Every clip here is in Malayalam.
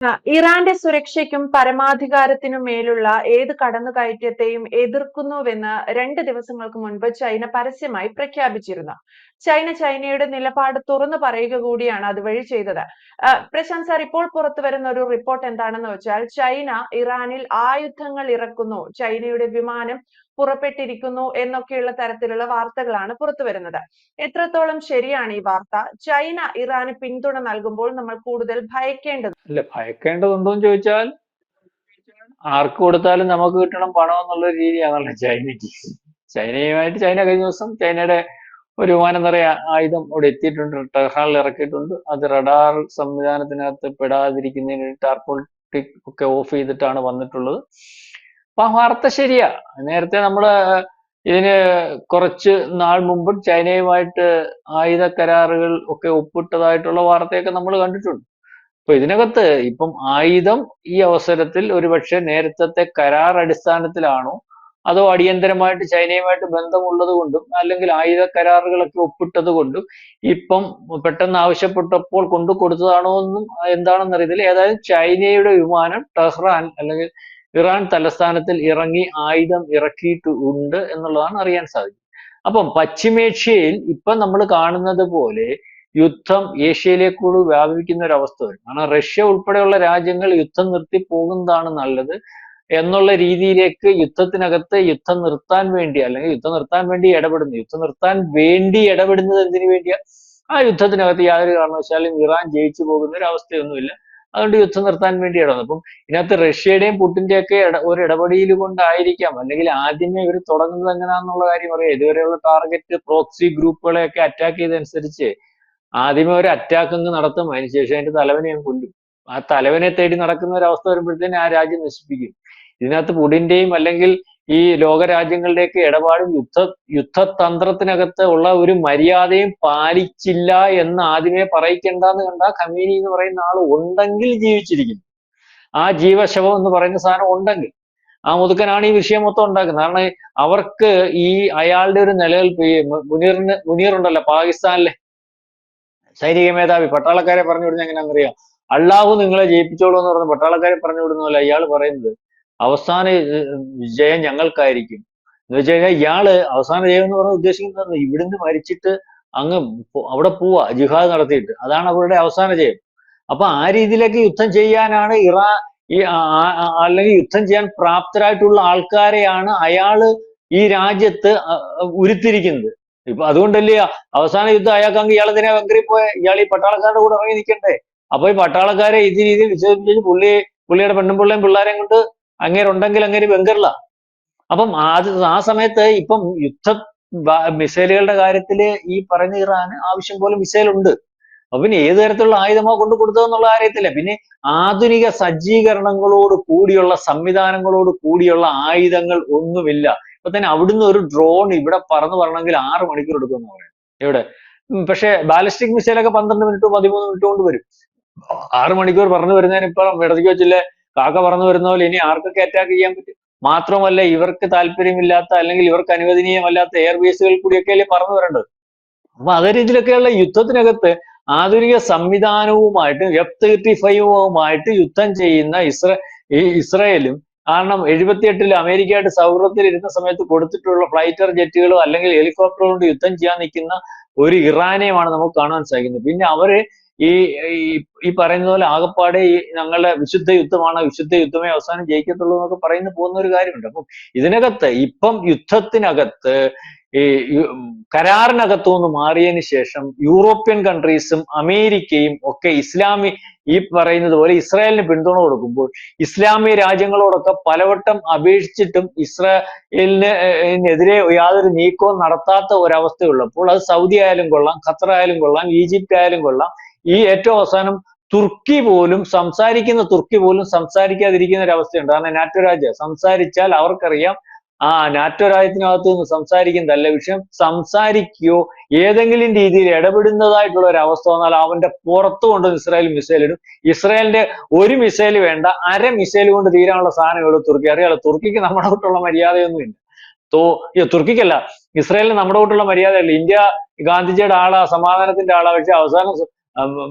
ഇറാന്റെ സുരക്ഷയ്ക്കും പരമാധികാരത്തിനും മേലുള്ള ഏത് കടന്നുകയറ്റത്തെയും എതിർക്കുന്നുവെന്ന് 2 ദിവസങ്ങൾക്ക് മുൻപ് ചൈന പരസ്യമായി പ്രഖ്യാപിച്ചിരുന്നു. ചൈനയുടെ നിലപാട് തുറന്നു പറയുക കൂടിയാണ് അതുവഴി ചെയ്തത്. പ്രശാന്ത് സാർ, ഇപ്പോൾ പുറത്തുവരുന്ന ഒരു റിപ്പോർട്ട് എന്താണെന്ന് വെച്ചാൽ ചൈന ഇറാനിൽ ആയുധങ്ങൾ ഇറക്കുന്നു, ചൈനയുടെ വിമാനം പുറപ്പെട്ടിരിക്കുന്നു എന്നൊക്കെയുള്ള തരത്തിലുള്ള വാർത്തകളാണ് പുറത്തുവരുന്നത്. എത്രത്തോളം ശരിയാണ് ഈ വാർത്ത? ചൈന ഇറാന് പിന്തുണ നൽകുമ്പോൾ നമ്മൾ കൂടുതൽ ഭയക്കേണ്ടത്? അല്ല, ഭയക്കേണ്ടതുണ്ടോ എന്ന് ചോദിച്ചാൽ ആർക്ക് കൊടുത്താലും നമുക്ക് കിട്ടണം പണം എന്നുള്ള രീതിയാണല്ലോ ചൈനയ്ക്ക്. ചൈന കഴിഞ്ഞ ദിവസം ചൈനയുടെ ഒരു വിമാനം നിറയെ ആയുധം അവിടെ എത്തിയിട്ടുണ്ട്, ടെഹ്റാനിൽ ഇറക്കിയിട്ടുണ്ട്. അത് റഡാർ സംവിധാനത്തിനകത്ത് പെടാതിരിക്കുന്നതിന് ടാർപോളിറ്റിക് ഒക്കെ ഓഫ് ചെയ്തിട്ടാണ് വന്നിട്ടുള്ളത്. അപ്പൊ ആ വാർത്ത ശരിയാ. നേരത്തെ നമ്മള് ഇതിന് കുറച്ച് നാൾ മുമ്പ് ചൈനയുമായിട്ട് ആയുധ കരാറുകൾ ഒക്കെ ഒപ്പിട്ടതായിട്ടുള്ള വാർത്തയൊക്കെ നമ്മൾ കണ്ടിട്ടുണ്ട്. അപ്പൊ ഇതിനകത്ത് ഇപ്പം ആയുധം ഈ അവസരത്തിൽ ഒരുപക്ഷെ നേരത്തെ കരാർ അടിസ്ഥാനത്തിലാണോ അതോ അടിയന്തരമായിട്ട് ചൈനയുമായിട്ട് ബന്ധമുള്ളത് കൊണ്ടും അല്ലെങ്കിൽ ആയുധ കരാറുകളൊക്കെ ഒപ്പിട്ടത് കൊണ്ടും ഇപ്പം പെട്ടെന്ന് ആവശ്യപ്പെട്ടപ്പോൾ കൊണ്ടു കൊടുത്തതാണോ എന്നും എന്താണെന്ന് അറിയത്തില്ല. ഏതായാലും ചൈനയുടെ വിമാനം ടെഹ്റാൻ അല്ലെങ്കിൽ ഇറാൻ തലസ്ഥാനത്തിൽ ഇറങ്ങി ആയുധം ഇറക്കിയിട്ടുണ്ട് എന്നുള്ളതാണ് അറിയാൻ സാധിക്കുന്നത്. അപ്പം പശ്ചിമേഷ്യയിൽ ഇപ്പം നമ്മൾ കാണുന്നത് പോലെ യുദ്ധം ഏഷ്യയിലേക്കൂടി വ്യാപിക്കുന്ന ഒരു അവസ്ഥ വരും. കാരണം റഷ്യ ഉൾപ്പെടെയുള്ള രാജ്യങ്ങൾ യുദ്ധം നിർത്തി പോകുന്നതാണ് നല്ലത് എന്നുള്ള രീതിയിലേക്ക് യുദ്ധത്തിനകത്ത് യുദ്ധം നിർത്താൻ വേണ്ടി അല്ലെങ്കിൽ യുദ്ധം നിർത്താൻ വേണ്ടി ഇടപെടുന്നത് എന്തിനു വേണ്ടിയാ? ആ യുദ്ധത്തിനകത്ത് യാതൊരു കാരണവശാലും ഇറാൻ ജയിച്ചു പോകുന്ന ഒരു അവസ്ഥയൊന്നുമില്ല. അതുകൊണ്ട് യുദ്ധം നിർത്താൻ വേണ്ടി ഇടവന്നു. അപ്പം ഇതിനകത്ത് റഷ്യയുടെയും പുടിന്റെയും ഒക്കെ ഒരു ഇടപെടൽ കൊണ്ടായിരിക്കാം, അല്ലെങ്കിൽ ആദ്യമേ ഇവർ തുടങ്ങുന്നത് എങ്ങനെയാണെന്നുള്ള കാര്യം അറിയാം. ഇതുവരെയുള്ള ടാർഗറ്റ് പ്രോക്സി ഗ്രൂപ്പുകളെയൊക്കെ അറ്റാക്ക് ചെയ്തതനുസരിച്ച് ആദ്യമേ ഒരു അറ്റാക്ക് അങ്ങ് നടത്തും, അതിനുശേഷം അതിന്റെ തലവനെ അങ്ങ് കൊല്ലും. ആ തലവനെ തേടി നടക്കുന്ന ഒരു അവസ്ഥ വരുമ്പോഴത്തേന് ആ രാജ്യം നശിപ്പിക്കും. ഇതിനകത്ത് പുടിന്റെയും അല്ലെങ്കിൽ ഈ ലോകരാജ്യങ്ങളുടെയൊക്കെ ഇടപാടും യുദ്ധതന്ത്രത്തിനകത്ത് ഉള്ള ഒരു മര്യാദയും പാലിച്ചില്ല എന്ന് ആദ്യമേ പറയിക്കണ്ടെന്ന് കണ്ട ഖമീനി എന്ന് പറയുന്ന ആൾ ഉണ്ടെങ്കിൽ ജീവിച്ചിരിക്കുന്നു. ആ ജീവശവം എന്ന് പറയുന്ന സാധനം ഉണ്ടെങ്കിൽ ആ മുതുക്കനാണ് ഈ വിഷയം മൊത്തം ഉണ്ടാക്കുന്നത്. കാരണം അവർക്ക് ഈ അയാളുടെ ഒരു നിലനിൽപ്പ്, ഈ മുനീർ ഉണ്ടല്ലോ പാകിസ്ഥാനിലെ സൈനിക മേധാവി, പട്ടാളക്കാരെ പറഞ്ഞു വിടുന്നത് എങ്ങനെയാണെന്നറിയാം? അള്ളാഹു നിങ്ങളെ ജയിപ്പിച്ചോളൂ എന്ന് പറഞ്ഞ് പട്ടാളക്കാരെ പറഞ്ഞു വിടുന്നതല്ല ഇയാൾ പറയുന്നത് അവസാന ജയം ഞങ്ങൾക്കായിരിക്കും എന്ന് വെച്ച് കഴിഞ്ഞാൽ ഇയാള് അവസാന ജയം എന്ന് പറഞ്ഞ ഉദ്ദേശിക്കുന്നത് ഇവിടുന്ന് മരിച്ചിട്ട് അങ്ങ് അവിടെ പോവാ ജിഹാദ് നടത്തിയിട്ട്, അതാണ് അവരുടെ അവസാന ജയം. അപ്പൊ ആ രീതിയിലേക്ക് യുദ്ധം ചെയ്യാനാണ് ഈ അല്ലെങ്കിൽ യുദ്ധം ചെയ്യാൻ പ്രാപ്തരായിട്ടുള്ള ആൾക്കാരെയാണ് അയാള് ഈ രാജ്യത്ത് ഉരുത്തിരിക്കുന്നത്. ഇപ്പൊ അതുകൊണ്ടല്ലേ അവസാന യുദ്ധം അയാൾക്ക് അങ്ങ് ഇയാളെന്തിനാ വെങ്കറി പോയ, ഇയാൾ ഈ പട്ടാളക്കാരുടെ കൂടെ ഇറങ്ങി നിൽക്കണ്ടേ? അപ്പൊ ഈ പട്ടാളക്കാരെ ഈ രീതിയിൽ വിശ്വസിപ്പിച്ച് പുള്ളിയുടെ പെണ്ണും പിള്ളേയും പിള്ളേരെയും കൊണ്ട് അങ്ങേരുണ്ടെങ്കിൽ അങ്ങേര് വെങ്കറില്ല. അപ്പം ആ സമയത്ത് ഇപ്പം മിസൈലുകളുടെ കാര്യത്തില് ഈ പറഞ്ഞ ഇറാന് ആവശ്യം പോലെ മിസൈൽ ഉണ്ട്. അപ്പൊ പിന്നെ ഏത് തരത്തിലുള്ള ആയുധമോ കൊണ്ട് കൊടുത്തതെന്നുള്ള അറിയത്തില്ല. പിന്നെ ആധുനിക സജ്ജീകരണങ്ങളോട് കൂടിയുള്ള സംവിധാനങ്ങളോട് കൂടിയുള്ള ആയുധങ്ങൾ ഒന്നുമില്ല. ഇപ്പൊ തന്നെ അവിടുന്ന് ഒരു ഡ്രോൺ ഇവിടെ പറന്നു വരണമെങ്കിൽ 6 മണിക്കൂർ എടുക്കുമെന്ന് പറയാം ഇവിടെ. പക്ഷെ ബാലിസ്റ്റിക് മിസൈലൊക്കെ 12 മിനിറ്റ് 13 മിനിറ്റ് കൊണ്ട് വരും. 6 മണിക്കൂർ പറന്നു വരുന്നതിന് ഇപ്പം ഇടയ്ക്ക് വെച്ചില്ലേ കാക്ക പറന്നു വരുന്ന പോലെ ഇനി ആർക്കൊക്കെ അറ്റാക്ക് ചെയ്യാൻ പറ്റും? മാത്രമല്ല ഇവർക്ക് താല്പര്യമില്ലാത്ത അല്ലെങ്കിൽ ഇവർക്ക് അനുവദനീയമല്ലാത്ത എയർബേസുകളിൽ കൂടിയൊക്കെ അല്ലേ പറന്നു വരേണ്ടത്. അപ്പൊ അതേ രീതിയിലൊക്കെയുള്ള യുദ്ധത്തിനകത്ത് ആധുനിക സംവിധാനവുമായിട്ട് F-35 യുദ്ധം ചെയ്യുന്ന ഇസ്രയേലും, കാരണം 78-ൽ അമേരിക്കയായിട്ട് സൗഹൃദത്തിൽ ഇരുന്ന സമയത്ത് കൊടുത്തിട്ടുള്ള ഫൈറ്റർ ജെറ്റുകളോ അല്ലെങ്കിൽ ഹെലികോപ്റ്ററോ കൊണ്ട് യുദ്ധം ചെയ്യാൻ നിൽക്കുന്ന ഒരു ഇറാനെയുമാണ് നമുക്ക് കാണാൻ സാധിക്കുന്നത്. പിന്നെ അവര് ഈ ഈ പറയുന്ന പോലെ ആകപ്പാടെ ഈ ഞങ്ങളുടെ വിശുദ്ധ യുദ്ധമേ അവസാനം ജയിക്കത്തുള്ളൂ എന്നൊക്കെ പോകുന്ന ഒരു കാര്യമുണ്ട്. അപ്പം ഇതിനകത്ത് ഇപ്പം യുദ്ധത്തിനകത്ത് ഈ കരാറിനകത്തുനിന്ന് മാറിയതിന് ശേഷം യൂറോപ്യൻ കൺട്രീസും അമേരിക്കയും ഒക്കെ ഈ പറയുന്നത് പോലെ ഇസ്രായേലിന് പിന്തുണ കൊടുക്കുമ്പോൾ ഇസ്ലാമിക രാജ്യങ്ങളോടൊക്കെ പലവട്ടം അപേക്ഷിച്ചിട്ടും ഇസ്രായേലിനെതിരെ യാതൊരു നീക്കവും നടത്താത്ത ഒരവസ്ഥയുള്ളപ്പോൾ അത് സൗദി ആയാലും കൊള്ളാം, ഖത്തർ ആയാലും കൊള്ളാം, ഈജിപ്റ്റ് ആയാലും കൊള്ളാം, ഈ ഏറ്റവും അവസാനം തുർക്കി പോലും സംസാരിക്കാതിരിക്കുന്ന ഒരു അവസ്ഥയുണ്ട്. കാരണം നാറ്റോ രാജ്യം സംസാരിച്ചാൽ അവർക്കറിയാം നാറ്റോ രാജ്യത്തിനകത്ത് നിന്ന് സംസാരിക്കുന്നതല്ല വിഷയം, സംസാരിക്കുകയോ ഏതെങ്കിലും രീതിയിൽ ഇടപെടുന്നതായിട്ടുള്ള ഒരു അവസ്ഥ വന്നാൽ അവന്റെ പുറത്ത് കൊണ്ടുവന്ന് ഇസ്രായേൽ മിസൈൽ ഇടും. ഇസ്രായേലിന്റെ ഒരു മിസൈൽ വേണ്ട, 1/2 മിസൈൽ കൊണ്ട് തീരാനുള്ള സാധനമുള്ളൂ തുർക്കി. അറിയാലോ, തുർക്കിക്ക് നമ്മുടെ കൂട്ടുള്ള മര്യാദയൊന്നുമില്ല. തുർക്കിക്കല്ല, ഇസ്രായേലിന് നമ്മുടെ കൂട്ടുള്ള മര്യാദയല്ല. ഇന്ത്യ ഗാന്ധിജിയുടെ ആളാ, സമാധാനത്തിന്റെ ആളാ. പക്ഷെ അവസാനം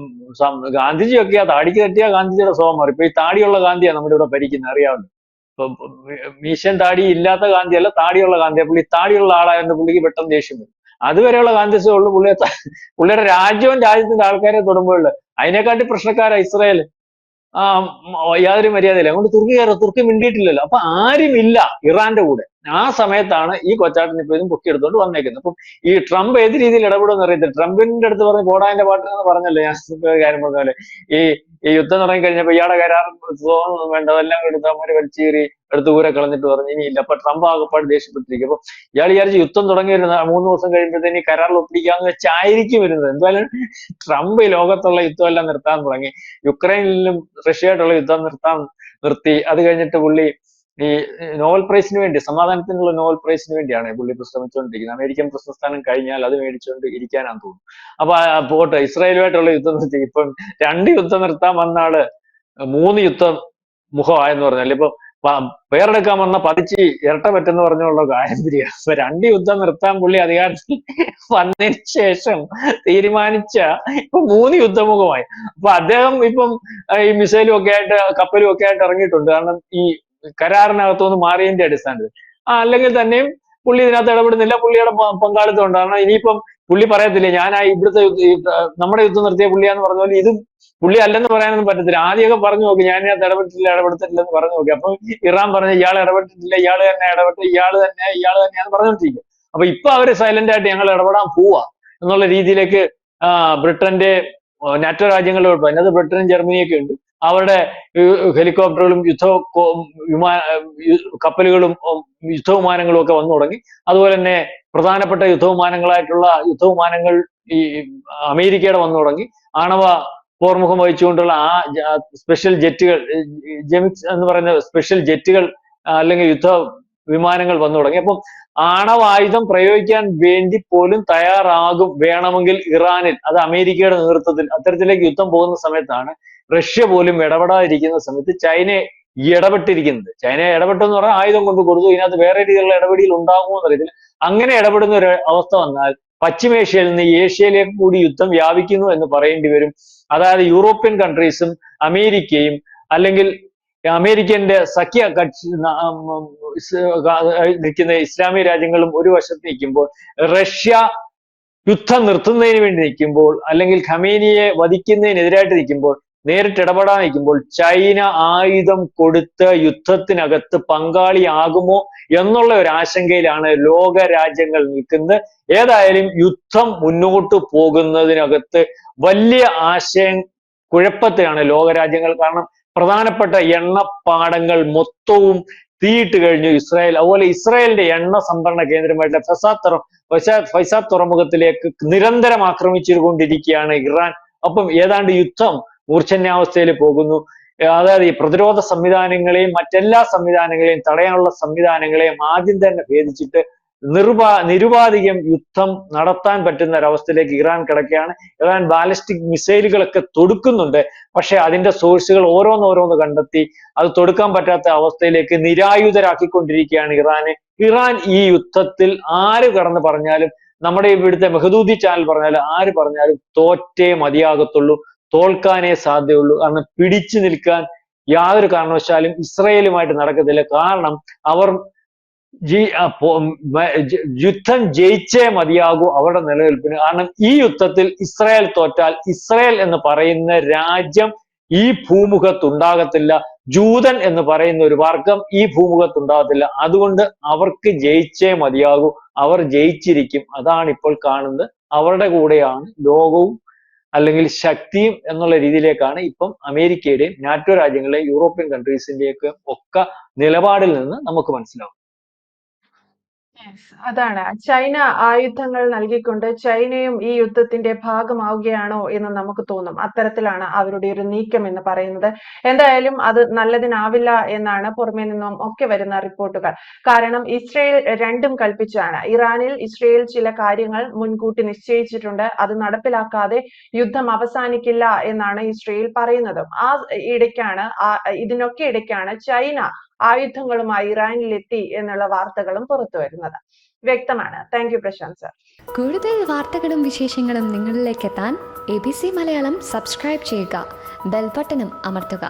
ഗാന്ധിജിയൊക്കെ ആ താടിക്ക് തട്ടിയ ഗാന്ധിജിയുടെ സ്വഭാവം മാറി. ഇപ്പൊ ഈ താടിയുള്ള ഗാന്ധിയാണ് നമ്മുടെ ഇവിടെ ഭരിക്കുന്നത്, അറിയാമല്ലോ. ഇപ്പൊ മീശൻ താടി ഇല്ലാത്ത ഗാന്ധി അല്ല, താടിയുള്ള ഗാന്ധി. പുള്ളി താടിയുള്ള ആളായതുകൊണ്ട് പുള്ളിക്ക് പെട്ടെന്ന് ദേഷ്യം വരും. അതുവരെയുള്ള ഗാന്ധിസേ ഉള്ളൂ. പുള്ളിയുടെ രാജ്യവും രാജ്യത്തിന്റെ ആൾക്കാരെ തൊടുമ്പോൾ അതിനെക്കാട്ടി പ്രശ്നക്കാരാ ഇസ്രായേൽ. ആ യാതൊരു മര്യാദയില്ല. അതുകൊണ്ട് തുർക്കി മിണ്ടിയിട്ടില്ലല്ലോ. അപ്പൊ ആരുമില്ല ഇറാന്റെ കൂടെ. ആ സമയത്താണ് ഈ കൊച്ചാട്ടൻ ഇപ്പൊ ഇതും പൊക്കിയെടുത്തോണ്ട് വന്നേക്കുന്നത്. അപ്പം ഈ ട്രംപ് ഏത് രീതിയിൽ ഇടപെടുമെന്ന് അറിയത്തില്ല. ട്രംപിന്റെ അടുത്ത് പറഞ്ഞ് പോടാന്റെ പാട്ടെന്ന് പറഞ്ഞല്ലോ ഞാൻ ഒരു കാര്യം പറഞ്ഞ പോലെ. ഈ ഈ യുദ്ധം തുടങ്ങി കഴിഞ്ഞപ്പോ ഇയാളുടെ കരാർ വേണ്ടതെല്ലാം എടുത്ത് അവര് വലിച്ചേറി എടുത്ത് ഊരെ കളഞ്ഞിട്ട് പറഞ്ഞു ഇനിയില്ല. അപ്പൊ ട്രംപ് ആകെപ്പാട് ദേഷ്യപ്പെട്ടിരിക്കും. അപ്പൊ ഇയാൾ വിചാരിച്ച് യുദ്ധം തുടങ്ങി വരുന്ന 3 ദിവസം കഴിയുമ്പോഴത്തേന് കരാറിൽ ഒപ്പിടിക്കാന്ന് വെച്ചായിരിക്കും വരുന്നത്. എന്തായാലും ട്രംപ് ഈ ലോകത്തുള്ള യുദ്ധം എല്ലാം നിർത്താൻ തുടങ്ങി. യുക്രൈനിലും റഷ്യയായിട്ടുള്ള യുദ്ധം നിർത്തി. അത് കഴിഞ്ഞിട്ട് പുള്ളി ഈ നോബൽ പ്രൈസിന് വേണ്ടി, സമാധാനത്തിനുള്ള നോബൽ പ്രൈസിന് വേണ്ടിയാണ് പുള്ളി ഇപ്പൊ ശ്രമിച്ചുകൊണ്ടിരിക്കുന്നത്. അമേരിക്കൻ പ്രശസ്താനം കഴിഞ്ഞാൽ അത് മേടിച്ചുകൊണ്ട് ഇരിക്കാനാന്ന് തോന്നുന്നു. അപ്പൊ പോട്ടെ, ഇസ്രായേലുമായിട്ടുള്ള യുദ്ധം നിർത്തി. ഇപ്പം 2 യുദ്ധം നിർത്താൻ വന്ന ആള് 3 യുദ്ധം മുഖമായെന്ന് പറഞ്ഞാൽ ഇപ്പൊ പേരെടുക്കാൻ വന്ന പതിച്ച് ഇരട്ട പറ്റെന്ന് പറഞ്ഞുള്ള കാര്യത്തിരിക. അപ്പൊ 2 യുദ്ധം നിർത്താൻ പുള്ളി അധികാരത്തിൽ വന്നതിന് ശേഷം തീരുമാനിച്ച ഇപ്പൊ 3 യുദ്ധമുഖമായി. അപ്പൊ അദ്ദേഹം ഇപ്പം ഈ മിസൈലും ഒക്കെ ആയിട്ട് കപ്പലും ഒക്കെ ആയിട്ട് ഇറങ്ങിയിട്ടുണ്ട്. കാരണം ഈ കരാറിനകത്തുനിന്ന് മാറിയതിന്റെ അടിസ്ഥാനത്തിൽ. അല്ലെങ്കിൽ തന്നെയും പുള്ളി ഇതിനകത്ത് ഇടപെടുന്നില്ല. പുള്ളിയുടെ പങ്കാളിത്തം ഉണ്ട്. കാരണം ഇനിയിപ്പം പുള്ളി പറയത്തില്ല ഞാൻ ഇവിടുത്തെ നമ്മുടെ യുദ്ധം നിർത്തിയ പുള്ളിയാന്ന് പറഞ്ഞ പോലെ ഇതും പുള്ളി അല്ലെന്ന് പറയാനൊന്നും പറ്റത്തില്ല. ആദ്യമൊക്കെ പറഞ്ഞു നോക്കി ഞാൻ ഇതിനകത്ത് ഇടപെട്ടില്ലെന്ന് പറഞ്ഞു നോക്കി. അപ്പൊ ഇറാൻ പറഞ്ഞു ഇയാൾ ഇടപെട്ടിട്ടില്ല, ഇയാൾ തന്നെ ഇടപെട്ട്, ഇയാൾ തന്നെയാന്ന് പറഞ്ഞുകൊണ്ടിരിക്കും. അപ്പൊ ഇപ്പൊ അവര് സൈലന്റ് ആയിട്ട് ഞങ്ങൾ ഇടപെടാൻ പോവാ എന്നുള്ള രീതിയിലേക്ക് ബ്രിട്ടന്റെ നാറ്റോ രാജ്യങ്ങളുടെ ഉൾപ്പെടെ അതിനകത്ത് ബ്രിട്ടനും ജർമ്മനിയൊക്കെ ഉണ്ട്. അവരുടെ ഹെലികോപ്റ്ററുകളും കപ്പലുകളും യുദ്ധവിമാനങ്ങളും ഒക്കെ വന്നു തുടങ്ങി. അതുപോലെ തന്നെ പ്രധാനപ്പെട്ട യുദ്ധവിമാനങ്ങളായിട്ടുള്ള യുദ്ധവിമാനങ്ങൾ ഈ അമേരിക്കയുടെ വന്നു തുടങ്ങി. ആണവ പോർമുഖം വഹിച്ചുകൊണ്ടുള്ള ആ സ്പെഷ്യൽ ജെറ്റുകൾ, ജെമിക്സ് എന്ന് പറയുന്ന സ്പെഷ്യൽ ജെറ്റുകൾ അല്ലെങ്കിൽ യുദ്ധ വിമാനങ്ങൾ വന്നു തുടങ്ങി. അപ്പം ആണവായുധം പ്രയോഗിക്കാൻ വേണ്ടി പോലും തയ്യാറാകും വേണമെങ്കിൽ ഇറാനിൽ, അത് അമേരിക്കയുടെ നേതൃത്വത്തിൽ അത്തരത്തിലേക്ക് യുദ്ധം പോകുന്ന സമയത്താണ് റഷ്യ പോലും ഇടപെടാതിരിക്കുന്ന സമയത്ത് ചൈന ഇടപെട്ടിരിക്കുന്നത്. ചൈന ഇടപെട്ടെന്ന് പറഞ്ഞാൽ ആയുധം കൊണ്ട് കൊടുത്തു. ഇതിനകത്ത് വേറെ രീതിയിലുള്ള ഇടപെടൽ ഉണ്ടാകുമോ എന്നറിയത്തില്ല. അങ്ങനെ ഇടപെടുന്ന ഒരു അവസ്ഥ വന്നാൽ പശ്ചിമേഷ്യയിൽ നിന്ന് ഏഷ്യയിലേക്ക് കൂടി യുദ്ധം വ്യാപിക്കുന്നു എന്ന് പറയേണ്ടി വരും. അതായത് യൂറോപ്യൻ കൺട്രീസും അമേരിക്കയും അല്ലെങ്കിൽ അമേരിക്കന്റെ സഖ്യ കക്ഷി നിൽക്കുന്ന ഇസ്ലാമിക രാജ്യങ്ങളും ഒരു വശത്ത് നിൽക്കുമ്പോൾ, റഷ്യ യുദ്ധം നിർത്തുന്നതിന് വേണ്ടി നിൽക്കുമ്പോൾ, അല്ലെങ്കിൽ ഖമേനിയെ വധിക്കുന്നതിനെതിരായിട്ട് നിൽക്കുമ്പോൾ, നേരിട്ട് ഇടപെടാൻ നിൽക്കുമ്പോൾ ചൈന ആയുധം കൊടുത്ത് യുദ്ധത്തിനകത്ത് പങ്കാളിയാകുമോ എന്നുള്ള ഒരു ആശങ്കയിലാണ് ലോക രാജ്യങ്ങൾ നിൽക്കുന്നത്. ഏതായാലും യുദ്ധം മുന്നോട്ട് പോകുന്നതിനകത്ത് വലിയ കുഴപ്പത്തിലാണ് ലോകരാജ്യങ്ങൾ. കാരണം പ്രധാനപ്പെട്ട എണ്ണപ്പാടങ്ങൾ മൊത്തവും തീയിട്ട് കഴിഞ്ഞു ഇസ്രായേൽ. അതുപോലെ ഇസ്രായേലിന്റെ എണ്ണ സംഭരണ കേന്ദ്രമായിട്ടുള്ള ഫൈസാദ് തുറമുഖത്തിലേക്ക് നിരന്തരം ആക്രമിച്ചുകൊണ്ടിരിക്കുകയാണ് ഇറാൻ. അപ്പം ഏതാണ്ട് യുദ്ധം മൂർച്ഛന്യാവസ്ഥയിൽ പോകുന്നു. അതായത് ഈ പ്രതിരോധ സംവിധാനങ്ങളെയും മറ്റെല്ലാ സംവിധാനങ്ങളെയും തടയാനുള്ള സംവിധാനങ്ങളെയും ആദ്യം തന്നെ ഭേദിച്ചിട്ട് നിരുപാധികം യുദ്ധം നടത്താൻ പറ്റുന്ന ഒരവസ്ഥയിലേക്ക് ഇറാൻ കിടക്കുകയാണ്. ഇറാൻ ബാലിസ്റ്റിക് മിസൈലുകളൊക്കെ തൊടുക്കുന്നുണ്ട്. പക്ഷെ അതിന്റെ സോഴ്സുകൾ ഓരോന്നോരോന്ന് കണ്ടെത്തി അത് തൊടുക്കാൻ പറ്റാത്ത അവസ്ഥയിലേക്ക് നിരായുധരാക്കിക്കൊണ്ടിരിക്കുകയാണ് ഇറാന്. ഇറാൻ ഈ യുദ്ധത്തിൽ ആര് കടന്ന് പറഞ്ഞാലും, നമ്മുടെ ഇവിടുത്തെ മെഹദൂദി ചാനൽ പറഞ്ഞാലും ആര് പറഞ്ഞാലും തോറ്റേ മതിയാകത്തുള്ളൂ, തോൽക്കാനേ സാധ്യതയുള്ളൂ. കാരണം പിടിച്ചു നിൽക്കാൻ യാതൊരു കാരണവശാലും ഇസ്രായേലുമായിട്ട് നടക്കത്തില്ല. കാരണം അവർ യുദ്ധം ജയിച്ചേ മതിയാകൂ അവരുടെ നിലനിൽപ്പിന്. കാരണം ഈ യുദ്ധത്തിൽ ഇസ്രായേൽ തോറ്റാൽ ഇസ്രായേൽ എന്ന് പറയുന്ന രാജ്യം ഈ ഭൂമുഖത്തുണ്ടാകത്തില്ല. ജൂതൻ എന്ന് പറയുന്ന ഒരു വർഗം ഈ ഭൂമുഖത്തുണ്ടാകത്തില്ല. അതുകൊണ്ട് അവർക്ക് ജയിച്ചേ മതിയാകൂ. അവർ ജയിച്ചിരിക്കും. അതാണ് ഇപ്പോൾ കാണുന്നത്. അവരുടെ കൂടെയാണ് ലോകവും അല്ലെങ്കിൽ ശക്തിയും എന്നുള്ള രീതിയിലേക്കാണ് ഇപ്പം അമേരിക്കയുടെയും നാറ്റോ രാജ്യങ്ങളുടെയും യൂറോപ്യൻ കൺട്രീസിന്റെയൊക്കെ ഒക്കെ നിലപാടിൽ നിന്ന് നമുക്ക് മനസ്സിലാവും. അതാണ് ചൈന ആയുധങ്ങൾ നൽകിക്കൊണ്ട് ചൈനയും ഈ യുദ്ധത്തിന്റെ ഭാഗമാവുകയാണോ എന്ന് നമുക്ക് തോന്നും. അത്തരത്തിലാണ് അവരുടെ ഒരു നീക്കം എന്ന് പറയുന്നത്. എന്തായാലും അത് നല്ലതിനാവില്ല എന്നാണ് പുറമേ നിന്നും ഒക്കെ വരുന്ന റിപ്പോർട്ടുകൾ. കാരണം ഇസ്രയേൽ രണ്ടും കൽപ്പിച്ചാണ്. ഇസ്രയേൽ ചില കാര്യങ്ങൾ മുൻകൂട്ടി നിശ്ചയിച്ചിട്ടുണ്ട്. അത് നടപ്പിലാക്കാതെ യുദ്ധം അവസാനിക്കില്ല എന്നാണ് ഇസ്രയേൽ പറയുന്നതും. ഇതിനൊക്കെ ഇടയ്ക്കാണ് ചൈന ആയുധങ്ങളുമായി ഇറാനിലെത്തി എന്നുള്ള വാർത്തകളും പുറത്തു വരുന്നത്. വ്യക്തമാണ്. Thank you Prashant sir. കൂടുതൽ വാർത്തകളും വിശേഷങ്ങളും നിങ്ങളിലേക്ക് എത്താൻ ABC മലയാളം സബ്സ്ക്രൈബ് ചെയ്യുക, ബെൽബട്ടനും അമർത്തുക.